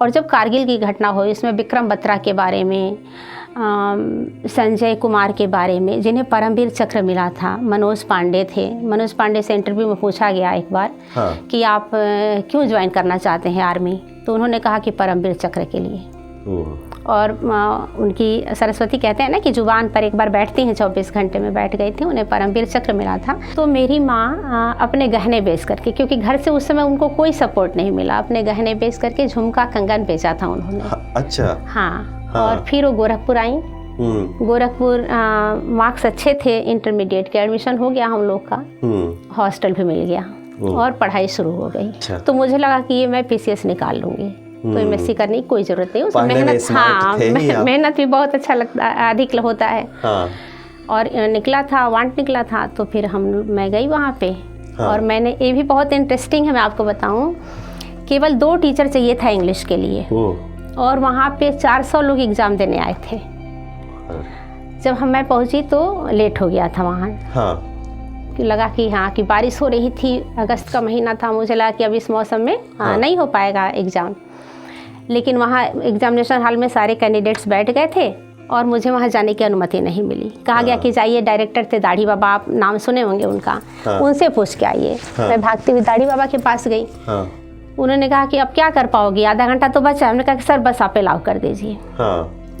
और जब कारगिल की घटना हुई इसमें विक्रम बत्रा के बारे में, संजय कुमार के बारे में, जिन्हें परमवीर चक्र मिला था, मनोज पांडे थे। मनोज पांडे से इंटरव्यू में पूछा गया एक बार कि आप क्यों ज्वाइन करना चाहते हैं आर्मी, तो उन्होंने कहा कि परमवीर चक्र के लिए। और उनकी सरस्वती कहते हैं ना कि जुबान पर एक बार बैठती हैं, 24 घंटे में बैठ गई थी, उन्हें परमवीर चक्र मिला था। तो मेरी माँ अपने गहने बेच करके, क्योंकि घर से उस समय उनको कोई सपोर्ट नहीं मिला, अपने गहने बेच करके झुमका कंगन बेचा था उन्होंने। अच्छा। हाँ। और फिर वो गोरखपुर आई। गोरखपुर मार्क्स अच्छे थे, इंटरमीडिएट के एडमिशन हो गया हम लोग का, हॉस्टल भी मिल गया और पढ़ाई शुरू हो गई। तो मुझे लगा कि ये मैं पीसीएस निकाल लूँगी, तो एमएससी करने की कोई जरूरत नहीं, उसमें मेहनत, हाँ मेहनत भी बहुत अच्छा लगता, अधिक होता है। और निकला था, वांट निकला था, तो फिर मैं गई वहाँ पे। और मैंने, ये भी बहुत इंटरेस्टिंग है, मैं आपको बताऊँ, केवल 2 टीचर चाहिए था इंग्लिश के लिए, और वहाँ पे 400 लोग एग्ज़ाम देने आए थे। जब मैं पहुँची तो लेट हो गया था वहाँ। लगा कि हाँ कि बारिश हो रही थी, अगस्त का महीना था, मुझे लगा कि अब इस मौसम में नहीं हो पाएगा एग्ज़ाम। लेकिन वहाँ एग्जामिनेशन हॉल में सारे कैंडिडेट्स बैठ गए थे और मुझे वहाँ जाने की अनुमति नहीं मिली। कहा गया कि जाइए, डायरेक्टर थे दाढ़ी बाबा, आप नाम सुने होंगे उनका, उनसे पूछ के आइए। मैं भागती हुई दाढ़ी बाबा के पास गई। उन्होंने कहा कि अब क्या कर पाओगी, आधा घंटा तो बचा। हमने कहा कि सर बस आप अलाउ कर दीजिए।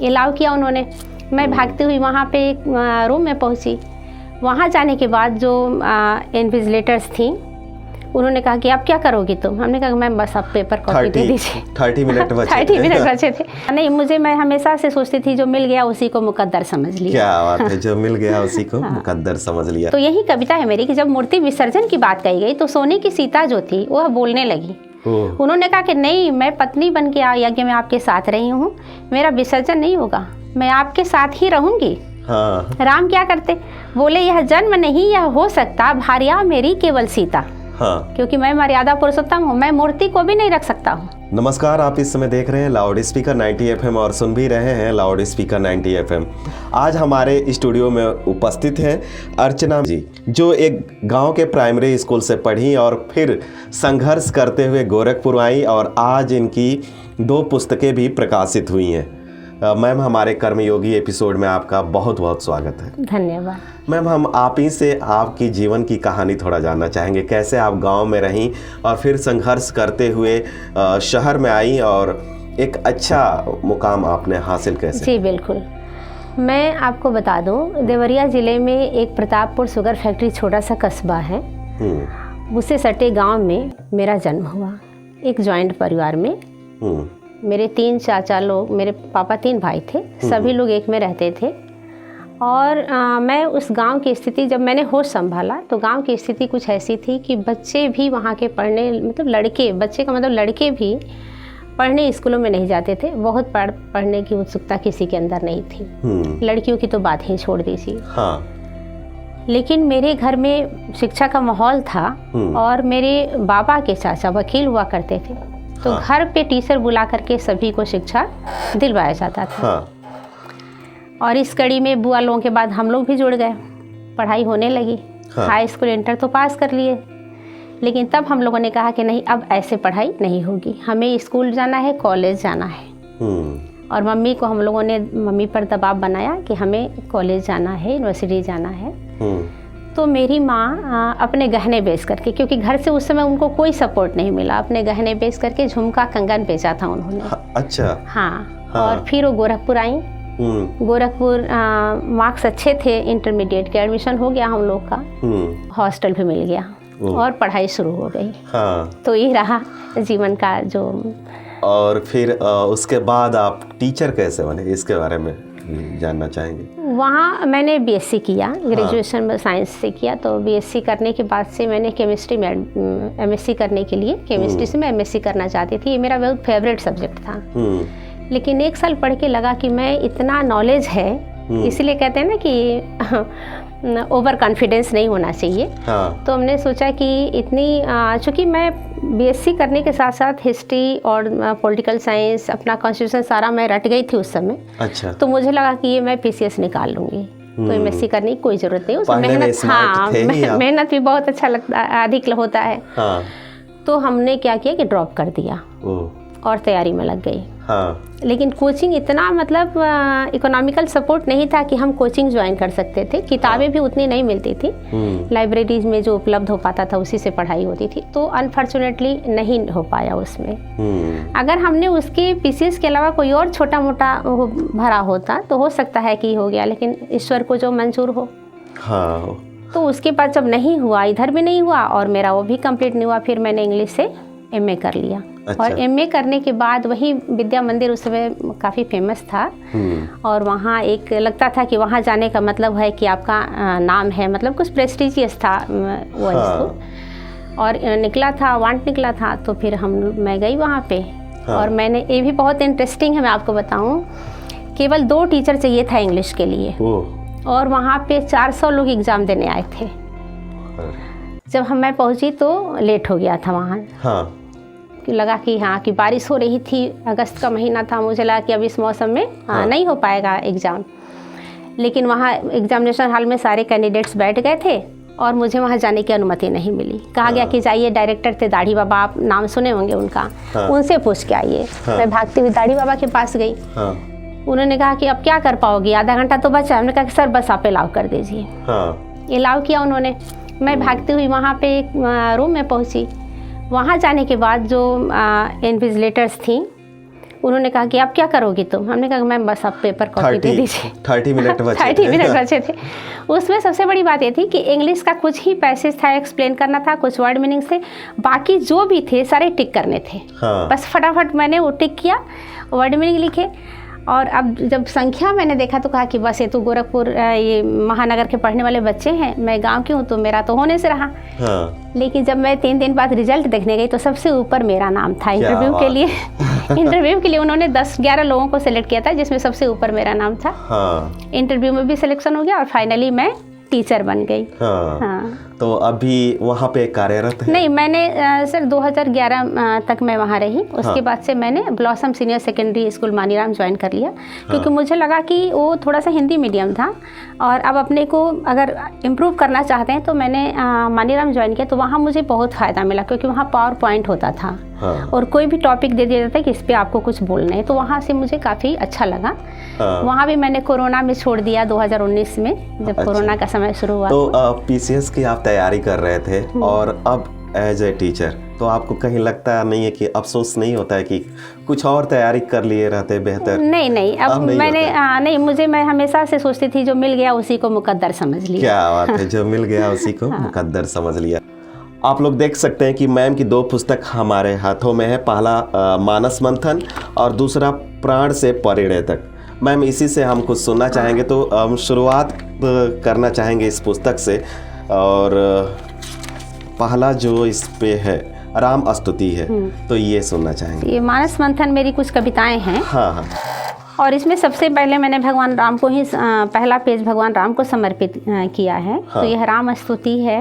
ये अलाउ किया उन्होंने। मैं भागती हुई वहाँ पे एक रूम में पहुँची। वहाँ जाने के बाद जो इन्विजिलेटर्स थी, उन्होंने कहा कि आप क्या करोगी तुम। हमने कहा मैम बस आप पेपर कॉपी दे दीजिए। 30 मिनट बचे 30 मिनट बचे थे। नहीं, मैं हमेशा से सोचती थी जो मिल गया उसी को मुकद्दर समझ लिया। क्या बात है, जो मिल गया उसी को मुकद्दर समझ लिया। तो यही कविता है मेरी कि जब मूर्ति विसर्जन की बात कही गई तो सोने की सीता जो थी वह बोलने लगी। उन्होंने कहा कि नहीं, मैं पत्नी बन के यज्ञ में आपके साथ रही हूँ, मेरा विसर्जन नहीं होगा, मैं आपके साथ ही रहूंगी। राम क्या करते, बोले यह जन्म नहीं यह हो सकता, भार्या मेरी केवल सीता। क्योंकि मैं मर्यादा पुरुषोत्तम हूँ, मैं मूर्ति को भी नहीं रख सकता हूँ। नमस्कार, आप इस समय देख रहे हैं लाउड स्पीकर 90 FM और सुन भी रहे हैं लाउड स्पीकर 90 FM। आज हमारे स्टूडियो में उपस्थित हैं अर्चना जी, जो एक गांव के प्राइमरी स्कूल से पढ़ी और फिर संघर्ष करते हुए गोरखपुर आई, और आज इनकी 2 पुस्तकें भी प्रकाशित हुई हैं। मैम, हमारे कर्मयोगी एपिसोड में आपका बहुत बहुत स्वागत है। धन्यवाद। मैम, हम आप ही से आपकी जीवन की कहानी थोड़ा जानना चाहेंगे। कैसे आप गांव में रहीं और फिर संघर्ष करते हुए शहर में आई और एक अच्छा मुकाम आपने हासिल कैसे? जी बिल्कुल, मैं आपको बता दूं, देवरिया ज़िले में एक प्रतापपुर शुगर फैक्ट्री छोटा सा कस्बा है, उससे सटे गांव में मेरा जन्म हुआ। एक जॉइंट परिवार में मेरे 3 चाचा लोग, मेरे पापा 3 भाई थे, सभी लोग एक में रहते थे। और मैं उस गांव की स्थिति, जब मैंने होश संभाला तो गांव की स्थिति कुछ ऐसी थी कि बच्चे भी वहाँ के पढ़ने, मतलब लड़के, बच्चे का मतलब लड़के भी पढ़ने स्कूलों में नहीं जाते थे। बहुत पढ़ने की उत्सुकता किसी के अंदर नहीं थी, लड़कियों की तो बात ही छोड़ दीजिए। लेकिन मेरे घर में शिक्षा का माहौल था, और मेरे बाबा के चाचा वकील हुआ करते थे, तो घर पे टीचर बुला करके सभी को शिक्षा दिलवाया जाता था। और इस कड़ी में बुआ लोगों के बाद हम लोग भी जुड़ गए, पढ़ाई होने लगी। हाई स्कूल, इंटर तो पास कर लिए, लेकिन तब हम लोगों ने कहा कि नहीं, अब ऐसे पढ़ाई नहीं होगी, हमें स्कूल जाना है, कॉलेज जाना है। और मम्मी को हम लोगों ने, मम्मी पर दबाव बनाया कि हमें कॉलेज जाना है, यूनिवर्सिटी जाना है। तो मेरी माँ अपने गहने बेच करके, क्योंकि घर से उस समय उनको कोई सपोर्ट नहीं मिला, अपने गहने बेच करके झुमका कंगन बेचा था उन्होंने। अच्छा। हाँ। और फिर वो गोरखपुर आई। गोरखपुर मार्क्स अच्छे थे, इंटरमीडिएट के एडमिशन हो गया हम लोग का, हॉस्टल भी मिल गया और पढ़ाई शुरू हो गई। तो ये रहा जीवन का जो। और फिर उसके बाद आप टीचर कैसे बने, इसके बारे में जानना चाहेंगे। वहाँ मैंने बीएससी किया, ग्रेजुएशन में साइंस से किया। तो बीएससी करने के बाद से मैंने केमिस्ट्री में एमएससी करने के लिए, केमिस्ट्री से मैं एमएससी करना चाहती थी, ये मेरा बहुत फेवरेट सब्जेक्ट था। लेकिन 1 साल पढ़ के लगा कि मैं, इतना नॉलेज है, इसलिए कहते हैं ना कि ओवर कॉन्फिडेंस नहीं होना चाहिए। तो हमने सोचा कि इतनी, चूँकि मैं बीएससी करने के साथ साथ हिस्ट्री और पॉलिटिकल साइंस, अपना कॉन्स्टिट्यूशन सारा मैं रट गई थी उस समय। अच्छा। तो मुझे लगा कि ये मैं पीसीएस निकाल लूँगी, तो एमएससी करने की कोई ज़रूरत नहीं, उसमें मेहनत, हाँ मेहनत भी बहुत अच्छा लगता, अधिक होता है। तो हमने क्या किया कि ड्रॉप कर दिया और तैयारी में लग गई। हाँ। लेकिन कोचिंग इतना मतलब इकोनॉमिकल सपोर्ट नहीं था कि हम कोचिंग ज्वाइन कर सकते थे। किताबें भी उतनी नहीं मिलती थी, लाइब्रेरीज में जो उपलब्ध हो पाता था उसी से पढ़ाई होती थी, तो अनफॉर्चुनेटली नहीं हो पाया उसमें। अगर हमने उसके पीसीएस के अलावा कोई और छोटा मोटा भरा होता तो हो सकता है कि हो गया, लेकिन ईश्वर को जो मंजूर हो। हाँ। तो उसके बाद जब नहीं हुआ, इधर भी नहीं हुआ और मेरा वो भी कंप्लीट नहीं हुआ, फिर मैंने इंग्लिश से एमए कर लिया। अच्छा। और एमए करने के बाद वही विद्या मंदिर उस समय काफ़ी फेमस था, और वहाँ एक लगता था कि वहाँ जाने का मतलब है कि आपका नाम है, मतलब कुछ प्रेस्टिजियस था वो स्कूल। और निकला था, वांट निकला था, तो फिर मैं गई वहाँ पे। और मैंने, ये भी बहुत इंटरेस्टिंग है, मैं आपको बताऊँ, केवल 2 टीचर चाहिए था इंग्लिश के लिए, और वहाँ पे 400 लोग एग्ज़ाम देने आए थे। जब मैं पहुँची तो लेट हो गया था वहाँ। हाँ। लगा कि हाँ कि बारिश हो रही थी, अगस्त का महीना था, मुझे लगा कि अब इस मौसम में नहीं हो पाएगा एग्ज़ाम। लेकिन वहाँ एग्जामिनेशन हॉल में सारे कैंडिडेट्स बैठ गए थे और मुझे वहाँ जाने की अनुमति नहीं मिली। कहा गया कि जाइए, डायरेक्टर थे दाढ़ी बाबा, आप नाम सुने होंगे उनका, उनसे पूछ के आइए। मैं भागती हुई दाढ़ी बाबा के पास गई। उन्होंने कहा कि अब क्या कर पाओगी, आधा घंटा तो बचा। हमने कहा कि सर बस आप अलाउ कर दीजिए। अलाउ किया उन्होंने। मैं भागती हुई वहाँ पे एक रूम में पहुँची। वहाँ जाने के बाद जो इन्विजिलेटर्स थी, उन्होंने कहा कि आप क्या करोगी तुम। हमने कहा मैम बस आप पेपर कॉपी दे दीजिए। 30 मिनट बचे 30 मिनट बचे थे। उसमें सबसे बड़ी बात ये थी कि इंग्लिश का कुछ ही पैसेज था, एक्सप्लेन करना था, कुछ वर्ड मीनिंग से, बाकी जो भी थे सारे टिक करने थे। बस फटाफट मैंने वो टिक किया, वर्ड मीनिंग लिखे। और अब जब संख्या मैंने देखा तो कहा कि बस ये तो गोरखपुर ये महानगर के पढ़ने वाले बच्चे हैं, मैं गांव की हूँ, तो मेरा तो होने से रहा। लेकिन जब मैं 3 दिन बाद रिजल्ट देखने गई तो सबसे ऊपर मेरा नाम था इंटरव्यू के लिए। इंटरव्यू के लिए उन्होंने 10-11 लोगों को सिलेक्ट किया था, जिसमें सबसे ऊपर मेरा नाम था। इंटरव्यू में भी सिलेक्शन हो गया और फाइनली मैं टीचर बन गई। तो अभी वहाँ पे कार्यरत है? नहीं, मैंने सर 2011 तक मैं वहाँ रही। उसके बाद से मैंने blossom senior secondary school Maniram join कर लिया, क्योंकि मुझे लगा कि वो थोड़ा सा हिंदी मीडियम था और अब अपने को अगर इम्प्रूव करना चाहते हैं तो मैंने मानीराम ज्वाइन किया। तो वहाँ मुझे बहुत फ़ायदा मिला, क्योंकि वहाँ पावर पॉइंट होता था और कोई भी टॉपिक दे दिया जाता है कि इस पर आपको कुछ बोलना है, तो वहाँ से मुझे काफ़ी अच्छा लगा। वहाँ भी मैंने कोरोना में छोड़ दिया 2019 में, जब कोरोना का समय शुरू हुआ। तो पीसीएस की आप तैयारी कर रहे थे और अब एज ए टीचर, तो आपको कहीं लगता नहीं है कि अफसोस नहीं होता है कि कुछ और तैयारी कर लिए रहते बेहतर? नहीं, अब मैंने नहीं, मैं हमेशा से सोचती थी जो मिल गया उसी को मुकद्दर समझ लिया। क्या बात है, जो मिल गया उसी को मुकद्दर समझ लिया। आप लोग देख सकते हैं कि मैम की 2 पुस्तक हमारे हाथों में है। पहला मानस मंथन और दूसरा प्राण से परिणय तक। मैम इसी से हम कुछ सुनना चाहेंगे, तो हम शुरुआत करना चाहेंगे इस पुस्तक से। और पहला जो इस पे है राम स्तुति है, तो ये सुनना चाहेंगे। ये मानस मंथन मेरी कुछ कविताएं हैं। हाँ। और इसमें सबसे पहले मैंने भगवान राम को ही पहला पेज भगवान राम को समर्पित किया है। तो यह राम स्तुति है।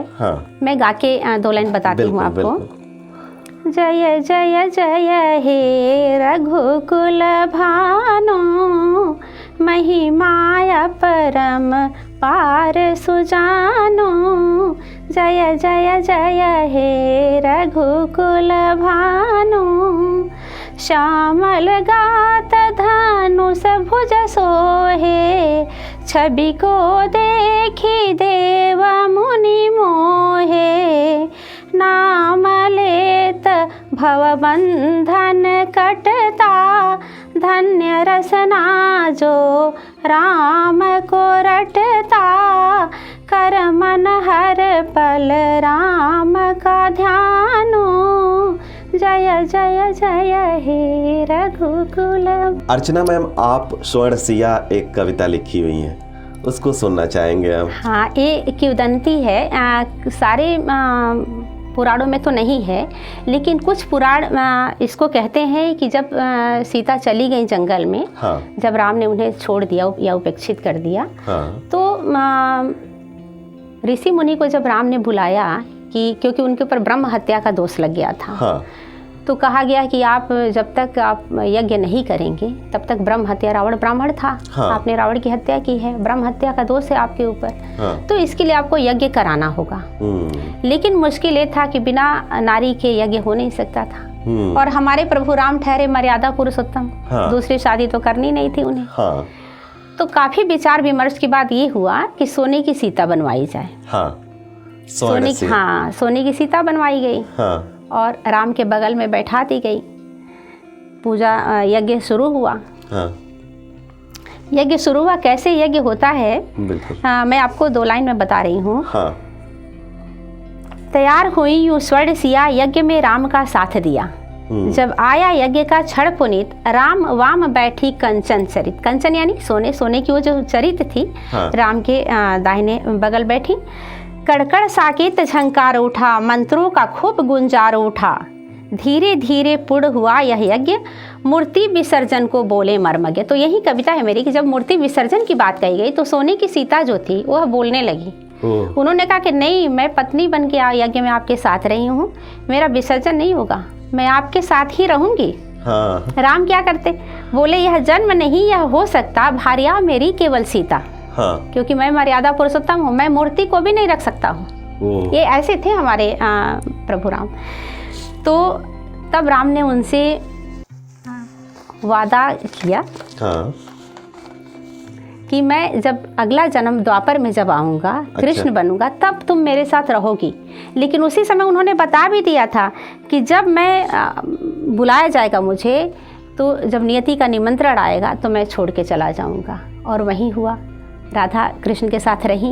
मैं गा के 2 लाइन बताती हूँ आपको। जय जय जय हे रघुकुल भानो, महिमाया परम पार सुजानो। जय जय जय हे रघुकुल भानो, श्यामल गात धनुष भुज सोहे। छवि को देखी देव मुनि मोहे, नाम लेत भवबंधन कटता। धन्य रसना जो राम को रटता, कर मन हर पल राम का ध्यानो। जय जय जय हे रघुकुल। अर्चना मैम, आप स्वर्ण सिया एक कविता लिखी हुई है, उसको सुनना चाहेंगे हम। हाँ, ये किंवदंती है। सारे पुराणों में तो नहीं है, लेकिन कुछ पुराण इसको कहते हैं कि जब सीता चली गई जंगल में, जब राम ने उन्हें छोड़ दिया या उपेक्षित कर दिया, तो ऋषि मुनि को जब राम ने बुलाया कि क्योंकि उनके ऊपर ब्रह्म हत्या का दोष लग गया था, तो कहा गया कि आप जब तक आप यज्ञ नहीं करेंगे तब तक ब्रह्म हत्या, रावण ब्राह्मण था, आपने रावण की हत्या की है, ब्रह्म हत्या का दोष है आपके ऊपर, तो इसके लिए आपको यज्ञ कराना होगा। लेकिन मुश्किल ये था कि बिना नारी के यज्ञ हो नहीं सकता था, और हमारे प्रभु राम ठहरे मर्यादा पुरुषोत्तम। हाँ। दूसरी शादी तो करनी नहीं थी उन्हें। हाँ। तो काफी विचार विमर्श के बाद ये हुआ कि सोने की सीता बनवाई जाए। हाँ। सोने की सीता बनवाई गई। हाँ। और राम के बगल में बैठा दी गई। पूजा यज्ञ शुरू हुआ। हाँ। यज्ञ शुरू हुआ, कैसे यज्ञ होता है बिल्कुल। मैं आपको 2 लाइन में बता रही हूँ। हाँ। तैयार हुई यूं स्वर्ण सिया, यज्ञ में राम का साथ दिया। जब आया यज्ञ का क्षण पुनीत, राम वाम बैठी कंचन चरित। कंचन यानी सोने, सोने की वो जो चरित थी। हाँ। राम के दाहिने बगल बैठी। कड़कड़ साकेत झंकार उठा, मंत्रों का खूब गुंजार उठा। धीरे धीरे पूर्ण हुआ यह यज्ञ, मूर्ति विसर्जन को बोले मर्मज्ञ। तो यही कविता है मेरी कि जब मूर्ति विसर्जन की बात कही गई तो सोने की सीता जो थी वह बोलने लगी। उन्होंने कहा कि नहीं, मैं पत्नी बन के यज्ञ में आपके साथ रही हूँ, मेरा विसर्जन नहीं होगा, मैं आपके साथ ही रहूंगी। हाँ। राम क्या करते, बोले यह जन्म नहीं यह हो सकता, भार्या मेरी केवल सीता। हाँ। क्योंकि मैं मर्यादा पुरुषोत्तम हूँ, मैं मूर्ति को भी नहीं रख सकता हूँ। ये ऐसे थे हमारे प्रभु राम। तो तब राम ने उनसे वादा किया। हाँ। कि मैं जब अगला जन्म द्वापर में जब आऊँगा, कृष्ण बनूंगा, तब तुम मेरे साथ रहोगी। लेकिन उसी समय उन्होंने बता भी दिया था कि जब मैं बुलाया जाएगा मुझे, तो जब नियति का निमंत्रण आएगा तो मैं छोड़ के चला जाऊंगा। और वही हुआ। राधा कृष्ण के साथ रही,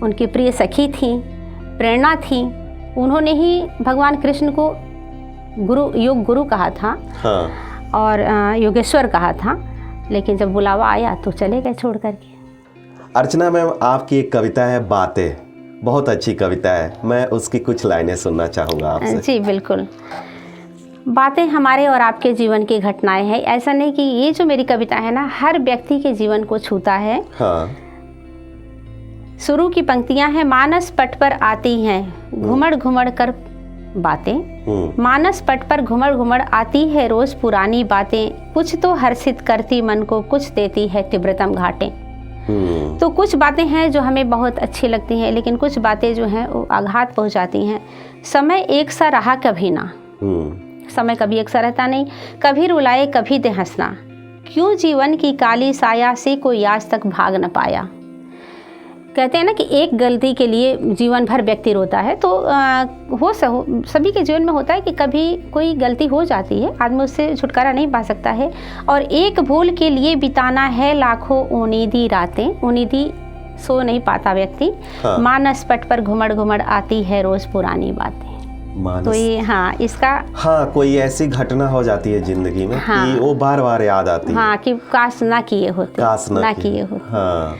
उनकी प्रिय सखी थी, प्रेरणा थी। उन्होंने ही भगवान कृष्ण को योग गुरु कहा था। हाँ। और योगेश्वर कहा था। लेकिन जब बुलावा आया तो चले गए छोड़ करके। अर्चना मैम, आपकी एक कविता है बातें, बहुत अच्छी कविता है, मैं उसकी कुछ लाइनें सुनना चाहूँगा आपसे। जी बिल्कुल। बातें हमारे और आपके जीवन की घटनाएं हैं। ऐसा नहीं कि ये जो मेरी कविता है ना हर व्यक्ति के जीवन को छूता है। हाँ। शुरू की पंक्तियां हैं, मानस पट पर आती हैं घुमड़ घुमड़ कर बातें। मानस पट पर घुमड़ घुमड़ आती है रोज पुरानी बातें। कुछ तो हर्षित करती मन को, कुछ देती है तीव्रतम घाटें। तो कुछ बातें हैं जो हमें बहुत अच्छी लगती हैं, लेकिन कुछ बातें जो हैं वो आघात पहुंचाती हैं। समय एक सा रहा कभी ना, समय कभी एक सा रहता नहीं। कभी रुलाए कभी दे हंसना, क्यों जीवन की काली साया से कोई आज तक भाग न पाया। कहते हैं ना कि एक गलती के लिए जीवन भर व्यक्ति रोता है। तो सभी के जीवन में होता है कि कभी कोई गलती हो जाती है, आदमी उससे छुटकारा नहीं पा सकता है। और एक भूल के लिए बिताना है लाखों उनीदी रातें। उनीदी सो नहीं पाता व्यक्ति। हाँ। मानस पट पर घुमड़ घुमड़ आती है रोज पुरानी बातें। तो ये इसका कोई ऐसी घटना हो जाती है जिंदगी में कि वो बार बार याद आती है। कि काश ना किए होते, ना किए होते। हाँ।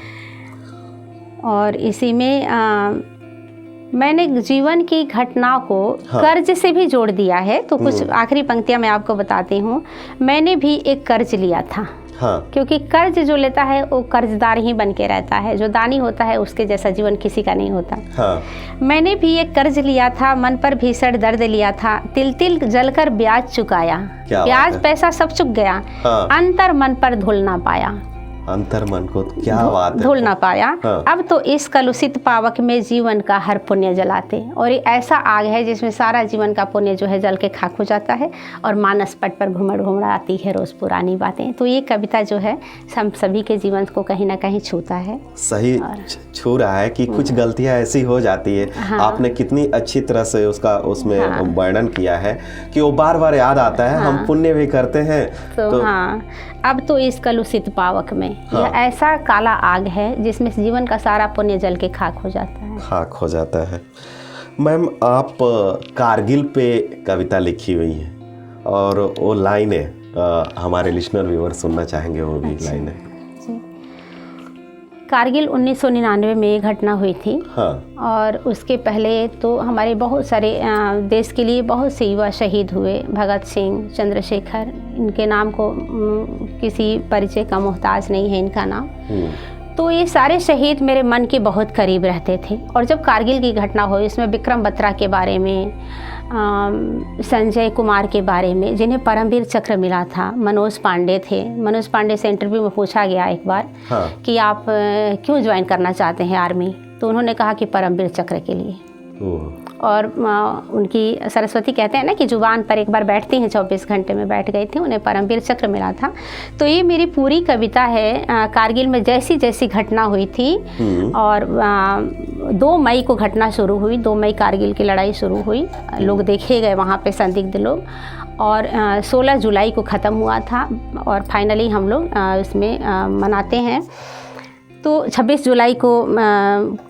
और इसी में मैंने जीवन की घटना को कर्ज से भी जोड़ दिया है। तो कुछ आखिरी पंक्तियां मैं आपको बताती हूँ। मैंने भी एक कर्ज लिया था। हाँ। क्योंकि कर्ज जो लेता है वो कर्जदार ही बन के रहता है, जो दानी होता है उसके जैसा जीवन किसी का नहीं होता। हाँ। मैंने भी एक कर्ज लिया था, मन पर भीषण दर्द लिया था, तिल तिल जलकर ब्याज चुकाया। ब्याज पैसा सब चुक गया। हाँ। अंतर मन पर धुल ना पाया। अंतर मन को क्या बात है, धुल ना पाया। हाँ। अब तो इस कलुषित पावक में जीवन का हर पुण्य जलाते। और ये ऐसा आग है जिसमें सारा जीवन का पुण्य जो है जल के खाक हो जाता है। और मानस पट पर घुमड़ घुमड़ आती है रोज पुरानी बातें। तो ये कविता जो है हम सभी के जीवन को कहीं ना कहीं छूता है। सही छू रहा है कि कुछ गलतियां ऐसी हो जाती है। हाँ। आपने कितनी अच्छी तरह से उसमें वर्णन किया है कि वो बार बार याद आता है। हम पुण्य भी करते हैं तो अब तो इस कलुषित पावक में यह ऐसा काला आग है जिसमें जीवन का सारा पुण्य जल के खाक हो जाता है। मैम, आप कारगिल पे कविता लिखी हुई है और वो लाइनें हमारे लिसनर व्यूअर सुनना चाहेंगे, वो भी लाइनें। कारगिल 1999 में ये घटना हुई थी। हाँ। और उसके पहले तो हमारे बहुत सारे देश के लिए बहुत से युवा शहीद हुए। भगत सिंह, चंद्रशेखर, इनके नाम को किसी परिचय का मोहताज नहीं है इनका नाम। तो ये सारे शहीद मेरे मन के बहुत करीब रहते थे। और जब कारगिल की घटना हुई इसमें विक्रम बत्रा के बारे में, संजय कुमार के बारे में जिन्हें परमवीर चक्र मिला था, मनोज पांडे थे। मनोज पांडे से इंटरव्यू में पूछा गया एक बार कि आप क्यों ज्वाइन करना चाहते हैं आर्मी, तो उन्होंने कहा कि परमवीर चक्र के लिए। और उनकी सरस्वती कहते हैं ना कि जुबान पर एक बार बैठती हैं, 24 घंटे में बैठ गई थी, उन्हें परमवीर चक्र मिला था। तो ये मेरी पूरी कविता है कारगिल में जैसी जैसी घटना हुई थी। और 2 मई को घटना शुरू हुई, 2 मई कारगिल की लड़ाई शुरू हुई, लोग देखे गए वहाँ पे संदिग्ध लोग, और 16 जुलाई को ख़त्म हुआ था और फाइनली हम लोग इसमें मनाते हैं। तो 26 जुलाई को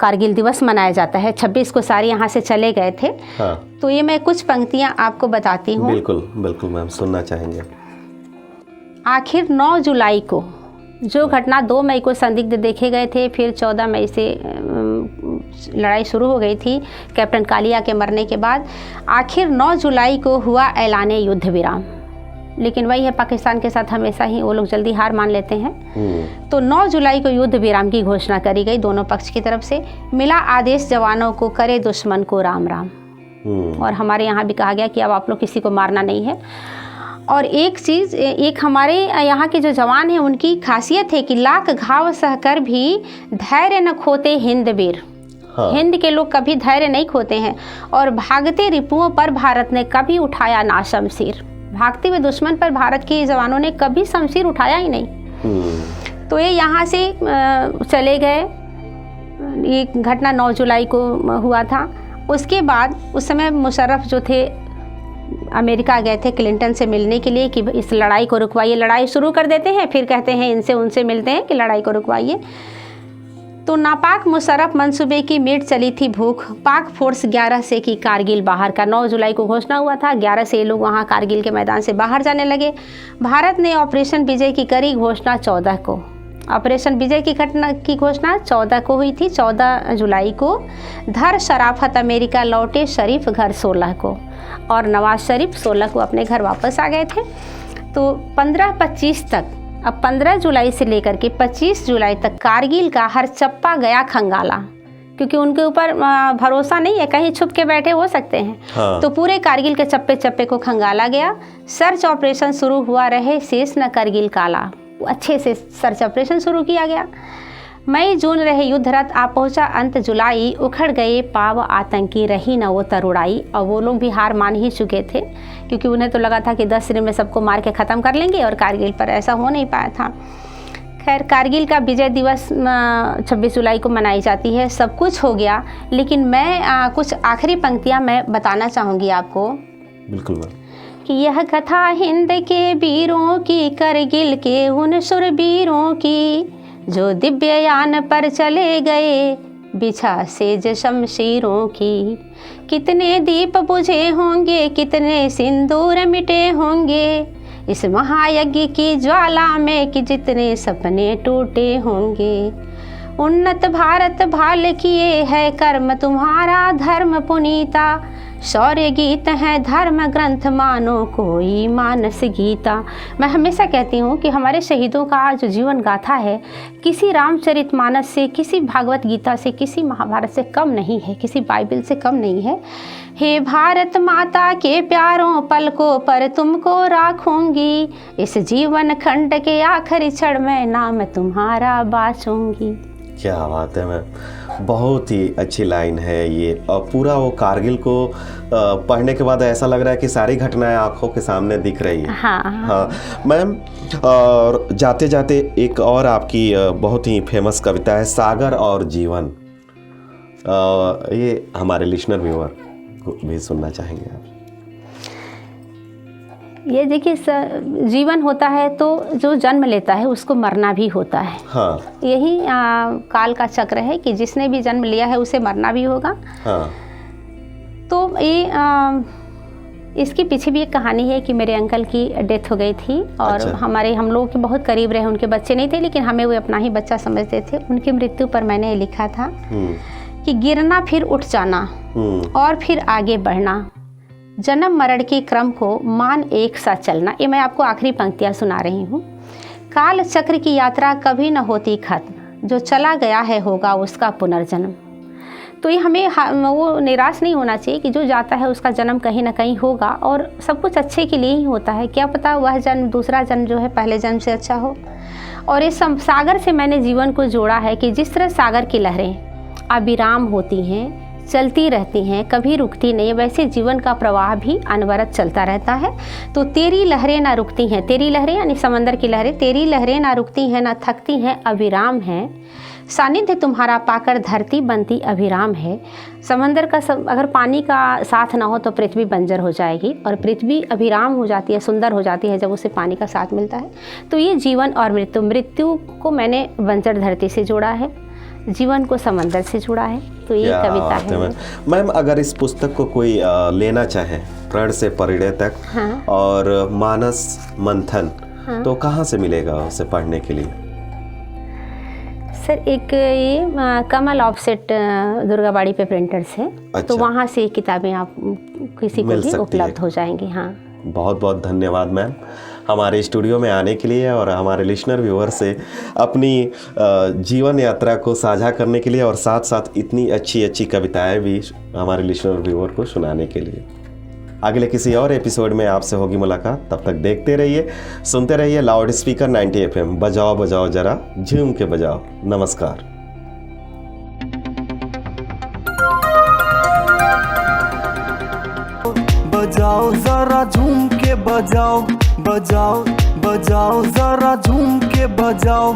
कारगिल दिवस मनाया जाता है। 26 को सारे यहाँ से चले गए थे। हाँ। तो ये मैं कुछ पंक्तियाँ आपको बताती हूँ। बिल्कुल बिल्कुल मैम, सुनना चाहेंगे। आखिर 9 जुलाई को जो घटना 2 मई को संदिग्ध देखे गए थे, फिर 14 मई से लड़ाई शुरू हो गई थी कैप्टन कालिया के मरने के बाद। आखिर 9 जुलाई को हुआ ऐलाने युद्ध विराम। लेकिन वही है, पाकिस्तान के साथ हमेशा ही वो लोग जल्दी हार मान लेते हैं। तो 9 जुलाई को युद्ध विराम की घोषणा करी गई दोनों पक्ष की तरफ से। मिला आदेश जवानों को, करे दुश्मन को राम राम। और हमारे यहाँ भी कहा गया कि अब आप लोग किसी को मारना नहीं है। और एक चीज़, एक हमारे यहाँ के जो जवान हैं उनकी खासियत है कि लाख घाव सहकर भी धैर्य न खोते हिंद वीर। हाँ। हिंद के लोग कभी धैर्य नहीं खोते हैं। और भागते रिपुओं पर भारत ने कभी उठाया ना शमशीर। भागते हुए दुश्मन पर भारत के जवानों ने कभी शमशीर उठाया ही नहीं। तो ये यहाँ से चले गए। ये घटना 9 जुलाई को हुआ था। उसके बाद उस समय मुशर्रफ जो थे अमेरिका गए थे क्लिंटन से मिलने के लिए कि इस लड़ाई को रुकवाइए। लड़ाई शुरू कर देते हैं, फिर कहते हैं इनसे उनसे मिलते हैं कि लड़ाई को रुकवाइए। तो नापाक मुशर्रफ मंसूबे की मिट चली थी भूख। पाक फोर्स 11 से की कारगिल बाहर का। 9 जुलाई को घोषणा हुआ था, 11 से ये लोग वहाँ कारगिल के मैदान से बाहर जाने लगे। भारत ने ऑपरेशन विजय की करी घोषणा 14 को। ऑपरेशन विजय की घटना की घोषणा 14 को हुई थी। 14 जुलाई को धर शराफत अमेरिका लौटे शरीफ घर 16 को, और नवाज शरीफ 16 को अपने घर वापस आ गए थे। तो 15-25 तक, अब 15 जुलाई से लेकर के 25 जुलाई तक कारगिल का हर चप्पा गया खंगाला, क्योंकि उनके ऊपर भरोसा नहीं है, कहीं छुप के बैठे हो सकते हैं। हाँ। तो पूरे कारगिल के चप्पे चप्पे को खंगाला गया। सर्च ऑपरेशन शुरू हुआ, रहे शेष न कारगिल काला। अच्छे से सर्च ऑपरेशन शुरू किया गया। मई जून रहे युद्धरत, आ पहुंचा अंत जुलाई। उखड़ गए पाव आतंकी, रही न वो तरुड़ाई। और वो लोग भी हार मान ही चुके थे, क्योंकि उन्हें तो लगा था कि 10 दिन में सबको मार के ख़त्म कर लेंगे, और कारगिल पर ऐसा हो नहीं पाया था। खैर, कारगिल का विजय दिवस 26 जुलाई को मनाई जाती है। सब कुछ हो गया, लेकिन मैं कुछ आखिरी पंक्तियाँ मैं बताना चाहूँगी आपको। बिल्कुल कि यह कथा हिंद के वीरों की, करगिल के उन शूरवीरों की, जो दिव्ययान पर चले गए बिछा सेज शमशीरों की। कितने दीप बुझे होंगे, कितने सिंदूर मिटे होंगे इस महायज्ञ की ज्वाला में, कि जितने सपने टूटे होंगे। उन्नत भारत भाल किए है कर्म तुम्हारा धर्म पुनीता, शौर्य गीत है धर्म ग्रंथ मानो कोई मानस गीता। मैं हमेशा कहती हूँ कि हमारे शहीदों का जो जीवन गाथा है किसी रामचरितमानस से, किसी भागवत गीता से, किसी महाभारत से कम नहीं है, किसी बाइबल से कम नहीं है। हे भारत माता के प्यारों, पलकों पर तुमको राखूंगी, इस जीवन खंड के आखिरी क्षण में नाम तुम्हारा बाचूंगी। क्या बात है मैम, बहुत ही अच्छी लाइन है ये। और पूरा वो कारगिल को पढ़ने के बाद ऐसा लग रहा है कि सारी घटनाएं आंखों के सामने दिख रही है। हाँ मैम, और जाते जाते एक और आपकी बहुत ही फेमस कविता है, सागर और जीवन। ये हमारे लिसनर व्यूअर को भी सुनना चाहेंगे आप। ये देखिए, जीवन होता है तो जो जन्म लेता है उसको मरना भी होता है। हाँ। यही काल का चक्र है कि जिसने भी जन्म लिया है उसे मरना भी होगा। हाँ। तो ये इसके पीछे भी एक कहानी है कि मेरे अंकल की डेथ हो गई थी, और अच्छा। हम लोगों के बहुत करीब रहे। उनके बच्चे नहीं थे, लेकिन हमें वो अपना ही बच्चा समझते थे। उनकी मृत्यु पर मैंने लिखा था कि गिरना फिर उठ जाना और फिर आगे बढ़ना, जन्म मरण के क्रम को मान एक साथ चलना। ये मैं आपको आखिरी पंक्तियाँ सुना रही हूँ। काल चक्र की यात्रा कभी न होती खत्म, जो चला गया है होगा उसका पुनर्जन्म। तो ये हमें वो निराश नहीं होना चाहिए कि जो जाता है उसका जन्म कहीं ना कहीं होगा, और सब कुछ अच्छे के लिए ही होता है। क्या पता वह जन्म, दूसरा जन्म जो है पहले जन्म से अच्छा हो। और इस सागर से मैंने जीवन को जोड़ा है कि जिस तरह सागर की लहरें अविराम होती हैं, चलती रहती हैं, कभी रुकती नहीं है, वैसे जीवन का प्रवाह भी अनवरत चलता रहता है। तो तेरी लहरें ना रुकती हैं, तेरी लहरें यानी समंदर की लहरें, तेरी लहरें ना रुकती हैं ना थकती हैं, अविराम हैं। सानिध्य तुम्हारा पाकर धरती बनती अभिराम है। समंदर का अगर पानी का साथ ना हो तो पृथ्वी बंजर हो जाएगी, और पृथ्वी अभिराम हो जाती है, सुंदर हो जाती है जब उसे पानी का साथ मिलता है। तो ये जीवन और मृत्यु, मृत्यु को मैंने बंजर धरती से जोड़ा है, जीवन को समंदर से जुड़ा है। तो ये कविता है। मैम, अगर इस पुस्तक को कोई लेना चाहे प्रण से परिणय तक, हाँ। और मानस मंथन, हाँ। तो कहाँ से मिलेगा उसे पढ़ने के लिए? सर एक ये कमल ऑफसेट दुर्गाबाड़ी पे प्रिंटर्स है। अच्छा। तो वहाँ से किताबें आप किसी को भी उपलब्ध हो जाएंगी। हाँ, बहुत बहुत धन्यवाद मैम हमारे स्टूडियो में आने के लिए और हमारे लिसनर व्यूअर से अपनी जीवन यात्रा को साझा करने के लिए, और साथ साथ इतनी अच्छी अच्छी कविताएं भी हमारे लिसनर व्यूअर को सुनाने के लिए। अगले किसी और एपिसोड में आपसे होगी मुलाकात। तब तक देखते रहिए, सुनते रहिए लाउड स्पीकर 90 FM। बजाओ बजाओ जरा झूम के बजाओ। नमस्कार। बजाओ जरा झूम के बजाओ, बजाओ बजाओ जरा झूम के बजाओ।